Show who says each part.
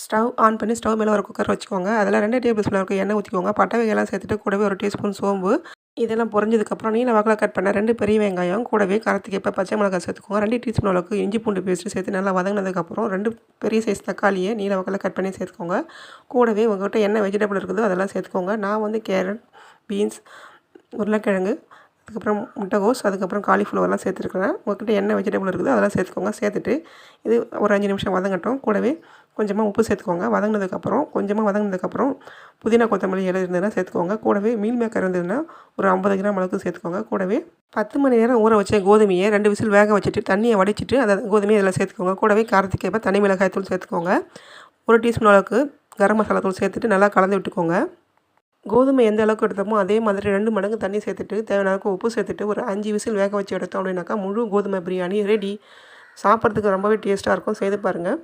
Speaker 1: Stove on பண்ணி stove மேலே ஒரு குக்கர் வச்சுக்கோங்க. அதில் 2 டேபிள் ஸ்பூன் அளவுக்கு எண்ணெய் ஊற்றிக்கோங்க. பட்டை வகையெல்லாம் சேர்த்துட்டு கூடவே 1 டீஸ்பூன் சோம்பு இதெல்லாம் பொரிஞ்சதுக்கப்புறம் நீல வாக்கில் கட் பண்ண 2 பெரிய வெங்காயம் கூடவே காரத்துக்கு ஏற்ப பச்சை மிளகாய் சேர்த்துக்கோங்க. 2 டீஸ்பூன் அளவுக்கு இஞ்சி பூண்டு பேஸ்ட்டு சேர்த்து நல்லா வதங்கினதுக்கப்புறம் 2 பெரிய சைஸ் தக்காளியை நீல வாக்கில் கட் பண்ணி சேர்த்துக்கோங்க. கூடவே உங்கள்கிட்ட என்ன வெஜிடபிள் இருக்குதோ அதெல்லாம் சேர்த்துக்கோங்க. நான் வந்து கேரட், பீன்ஸ், உருளைக்கிழங்கு, அதுக்கப்புறம் முட்டைகோஸ், அதுக்கப்புறம் காலிஃப்ளவர்லாம் சேர்த்துருக்குறேன். உங்கள்கிட்ட என்ன வெஜிடபிள் இருக்குதோ அதெல்லாம் சேர்த்துக்கோங்க. சேர்த்துட்டு இது ஒரு 5 நிமிஷம் வதங்கட்டும். கூடவே கொஞ்சமாக உப்பு சேர்த்துக்கோங்க. வதங்கினதுக்கப்புறம் புதினா கொத்தமல்லி இலை இருந்ததுன்னா சேர்த்துக்கோங்க. கூடவே மீல் மேக்கர் இருந்ததுன்னா ஒரு 50 கிராம் அளவுக்கு சேர்த்துக்கோங்க. கூடவே 10 மணி நேரம் ஊற வச்ச கோதுமையை 2 விசில் வேக வச்சுட்டு தண்ணியை வடிச்சிட்டு அதை கோதுமையை இதில் சேர்த்துக்கோங்க. கூடவே காரத்துக்கு ஏற்ப தனி மிளகாய் தூள் சேர்த்துக்கோங்க. 1 டீஸ்பூன் அளவுக்கு கரம் மசாலா தூள் சேர்த்துட்டு நல்லா கலந்து விட்டுக்கோங்க. கோதுமை எந்த அளவுக்கு எடுத்தோமோ அதே மாதிரி 2 மடங்கு தண்ணி சேர்த்துட்டு தேவையான அளவுக்கு உப்பு சேர்த்துட்டு ஒரு 5 விசில் வேக வச்சு எடுத்தோம் அப்படின்னாக்கா முழு கோதுமை பிரியாணி ரெடி. சாப்பிட்றதுக்கு ரொம்பவே டேஸ்ட்டாக இருக்கும். செய்து பாருங்கள்.